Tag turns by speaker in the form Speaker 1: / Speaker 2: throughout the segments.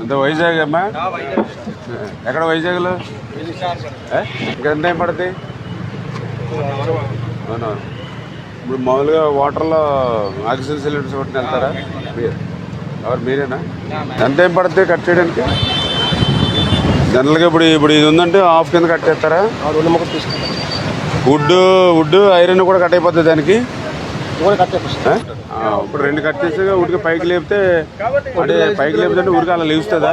Speaker 1: అంతే వైజాగ్ అమ్మా? ఎక్కడ వైజాగ్లో? ఇంకా ఎంత టైం పడుతుంది? అవునా? ఇప్పుడు మామూలుగా వాటర్లో ఆక్సిజన్ సిలిండర్స్ కొట్టిన వెళ్తారా ఎవరు మీరేనా? ఎంత టైం పడుతుంది కట్ చేయడానికి? జనరల్గా ఇప్పుడు ఇది ఉందంటే హాఫ్ కింద కట్ చేస్తారా? వుడ్ ఐరన్ కూడా కట్ అయిపోతుంది దానికి. ఇప్పుడు రెండు కట్ చేసి ఉడికి పైకి లేపితే అంటే పైకి లేపితే ఉడికి అలా లేస్తుందా?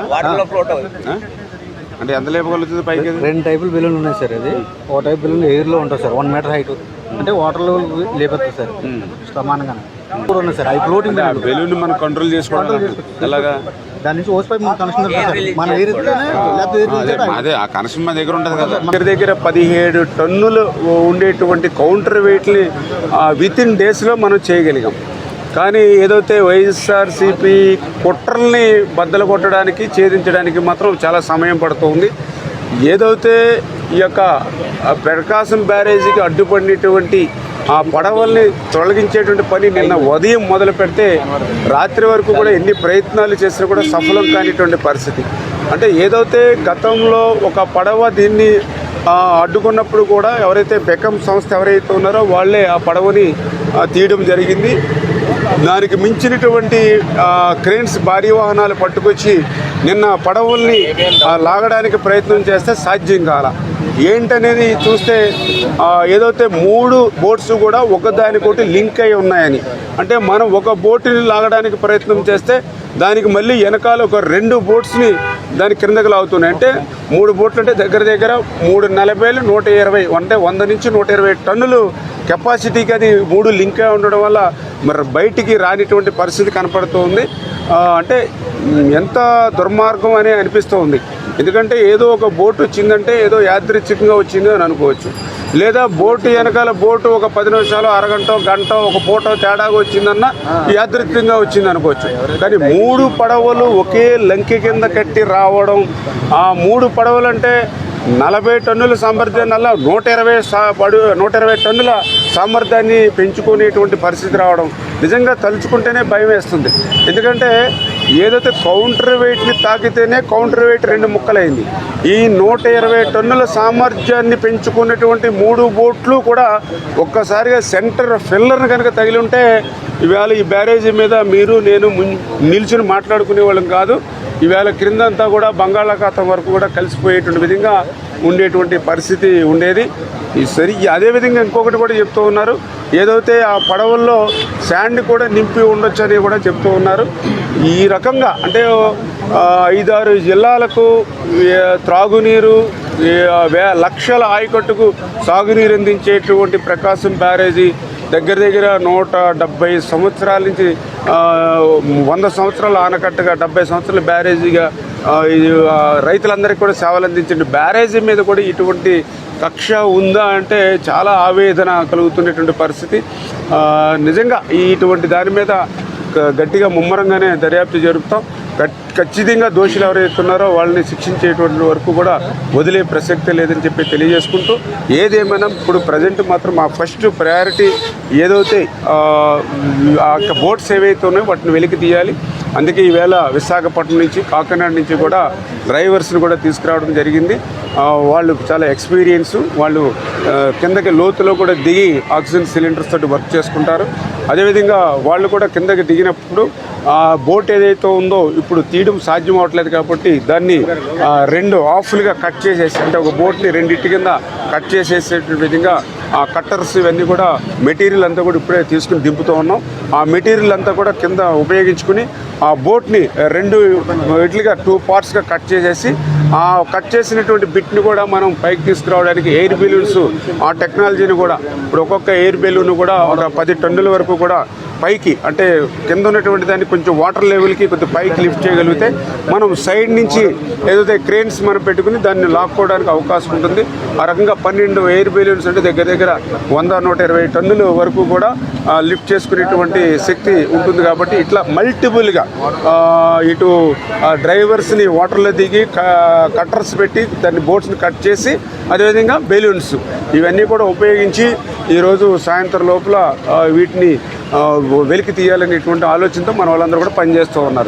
Speaker 1: అంటే ఎంత లేపగలుగుతుంది పైకి?
Speaker 2: రెండు టైపులు బెలూన్ ఉన్నాయి సార్. అది ఒక టైప్ బెలూన్ ఎయిర్లో ఉంటుంది సార్, 1 మీటర్ హైట్. అంటే వాటర్లో లేపొస్తుంది సార్ సమానంగానే. కూడా ఉన్నాయి సార్. అవి ఫ్లోటింగ్
Speaker 1: బెలూన్ మనం కంట్రోల్ చేసుకోవడం ఎలాగా?
Speaker 2: దాని నుంచి ఓస్ పైప్ కనెక్షన్
Speaker 1: అదే ఆ కనెక్షన్ మన దగ్గర ఉంటుంది కదా. దగ్గర 17 టన్నులు ఉండేటువంటి కౌంటర్ వెయిట్ని వితిన్ డేస్లో మనం చేయగలిగాం. కానీ ఏదైతే వైఎస్ఆర్సీపీ కుట్రల్ని బద్దలు కొట్టడానికి ఛేదించడానికి మాత్రం చాలా సమయం పడుతుంది. ఏదైతే ఈ యొక్క ప్రకాశం బ్యారేజీకి అడ్డుపడినటువంటి ఆ పడవల్ని తొలగించేటువంటి పని నిన్న ఉదయం మొదలు పెడితే రాత్రి వరకు కూడా ఎన్ని ప్రయత్నాలు చేసినా కూడా సఫలం కానిటువంటి పరిస్థితి. అంటే ఏదైతే గతంలో ఒక పడవ దీన్ని అడ్డుకున్నప్పుడు కూడా ఎవరైతే బెకమ్ సంస్థ ఎవరైతే ఉన్నారో వాళ్ళే ఆ పడవని తీయడం జరిగింది. దానికి మించినటువంటి క్రేన్స్ భారీ వాహనాలు పట్టుకొచ్చి నిన్న పడవల్ని లాగడానికి ప్రయత్నం చేస్తే సాధ్యం కాల. ఏంటనేది చూస్తే ఏదైతే 3 బోట్స్ కూడా ఒకదానికొకటి లింక్ అయి ఉన్నాయని, అంటే మనం ఒక బోటుని లాగడానికి ప్రయత్నం చేస్తే దానికి మళ్ళీ వెనకాల ఒక 2 బోట్స్ని దాని కిందకి లాగుతున్నాయి. అంటే 3 బోట్లు అంటే దగ్గర 340 120 అంటే 100 నుంచి 120 టన్నులు కెపాసిటీకి అది 3 లింక్ అయి ఉండడం వల్ల మరి బయటికి రానిటువంటి పరిస్థితి కనపడుతుంది. అంటే ఎంత దుర్మార్గం అని అనిపిస్తూ ఉంది. ఎందుకంటే ఏదో ఒక బోటు వచ్చిందంటే ఏదో యాదృచ్ఛికంగా వచ్చింది అని అనుకోవచ్చు, లేదా బోటు వెనకాల బోటు ఒక 10 నిమిషాలు అరగంట గంట ఒక పూట తేడాగా వచ్చిందన్న యాదృచ్ఛికంగా వచ్చింది అనుకోవచ్చు. కానీ 3 పడవలు ఒకే లంకి కింద కట్టి రావడం, ఆ 3 పడవలు అంటే 40 టన్నుల సామర్థ్యాన్ని అలా 120 టన్నుల సామర్థ్యాన్ని పెంచుకునేటువంటి పరిస్థితి రావడం నిజంగా తలుచుకుంటేనే భయం వేస్తుంది. ఎందుకంటే ఏదైతే కౌంటర్ వెయిట్ని తాకితేనే కౌంటర్ వెయిట్ 2 ముక్కలైంది. ఈ 120 టన్నుల సామర్థ్యాన్ని పెంచుకున్నటువంటి 3 బోట్లు కూడా ఒక్కసారిగా సెంటర్ ఫిల్లర్ని కనుక తగిలి ఉంటే ఇవాళ ఈ బ్యారేజీ మీద మీరు నేను నిల్చుని మాట్లాడుకునే వాళ్ళం కాదు. ఈవేళ క్రిందంతా కూడా బంగాళాఖాతం వరకు కూడా కలిసిపోయేటువంటి విధంగా ఉండేటువంటి పరిస్థితి ఉండేది. అదేవిధంగా ఇంకొకటి కూడా చెప్తూ ఉన్నారు, ఏదైతే ఆ పడవల్లో శాండ్ కూడా నింపి ఉండొచ్చు అని కూడా చెప్తూ ఉన్నారు. ఈ రకంగా అంటే 5-6 జిల్లాలకు త్రాగునీరు, లక్షల ఆయకట్టుకు సాగునీరు అందించేటువంటి ప్రకాశం బ్యారేజీ దగ్గర 170 సంవత్సరాల నుంచి 100 సంవత్సరాల ఆనకట్టగా 70 సంవత్సరాల బ్యారేజీగా రైతులందరికీ కూడా సేవలు అందించండి. బ్యారేజీ మీద కూడా ఇటువంటి కక్ష ఉందా అంటే చాలా ఆవేదన కలుగుతున్నటువంటి పరిస్థితి. నిజంగా ఇటువంటి దాని మీద గట్టిగా ముమ్మరంగానే దర్యాప్తు జరుపుతాం. ఖచ్చితంగా దోషులు ఎవరైతే ఉన్నారో వాళ్ళని శిక్షించేటువంటి వరకు కూడా వదిలే ప్రసక్తే లేదని చెప్పి తెలియజేసుకుంటూ, ఏదేమైనా ఇప్పుడు ప్రజెంట్ మాత్రం మా ఫస్ట్ ప్రయారిటీ ఏదైతే ఆ బోట్స్ ఏవైతే ఉన్నాయో వాటిని వెలికి తీయాలి. అందుకే ఈవేళ విశాఖపట్నం నుంచి కాకినాడ నుంచి కూడా డ్రైవర్స్ని కూడా తీసుకురావడం జరిగింది. వాళ్ళు చాలా ఎక్స్పీరియన్స్, వాళ్ళు కిందకి లోతులో కూడా దిగి ఆక్సిజన్ సిలిండర్స్ తోటి వర్క్ చేసుకుంటారు. అదేవిధంగా వాళ్ళు కూడా కిందకి దిగినప్పుడు ఆ బోట్ ఏదైతే ఉందో ఇప్పుడు తీయడం సాధ్యం అవ్వట్లేదు కాబట్టి దాన్ని 2 హాఫ్లుగా కట్ చేసేసి, అంటే ఒక బోట్ని 2 కింద కట్ చేసేసే విధంగా ఆ కట్టర్స్ ఇవన్నీ కూడా మెటీరియల్ అంతా కూడా ఇప్పుడే తీసుకుని దింపుతూ ఉన్నాం. ఆ మెటీరియల్ అంతా కూడా కింద ఉపయోగించుకుని ఆ బోట్ని 2 పార్ట్స్గా కట్ చేసేసి ఆ కట్ చేసినటువంటి బిట్ని కూడా మనం పైకి తీసుకురావడానికి ఎయిర్ బెలూన్స్ ఆ టెక్నాలజీని కూడా ఇప్పుడు ఒక్కొక్క ఎయిర్ బెలూన్ కూడా ఒక 10 టన్నుల వరకు కూడా పైకి, అంటే కింద ఉన్నటువంటి దాన్ని కొంచెం వాటర్ లెవెల్కి కొంచెం పైకి లిఫ్ట్ చేయగలిగితే మనం సైడ్ నుంచి ఏదైతే క్రేన్స్ మనం పెట్టుకుని దాన్ని లాక్కోవడానికి అవకాశం ఉంటుంది. ఆ రకంగా 12 ఎయిర్ బెలూన్స్ అంటే దగ్గర 100-120 టన్నుల వరకు కూడా లిఫ్ట్ చేసుకునేటువంటి శక్తి ఉంటుంది. కాబట్టి ఇట్లా మల్టిపుల్గా ఇటు డ్రైవర్స్ని వాటర్లో దిగి కట్టర్స్ పెట్టి దాన్ని బోట్స్ని కట్ చేసి అదేవిధంగా బెలూన్స్ ఇవన్నీ కూడా ఉపయోగించి ఈరోజు సాయంత్రం లోపల వీటిని వెలికి తీయాలనేటువంటి ఆలోచనతో మన వాళ్ళందరూ కూడా పనిచేస్తూ ఉన్నారు.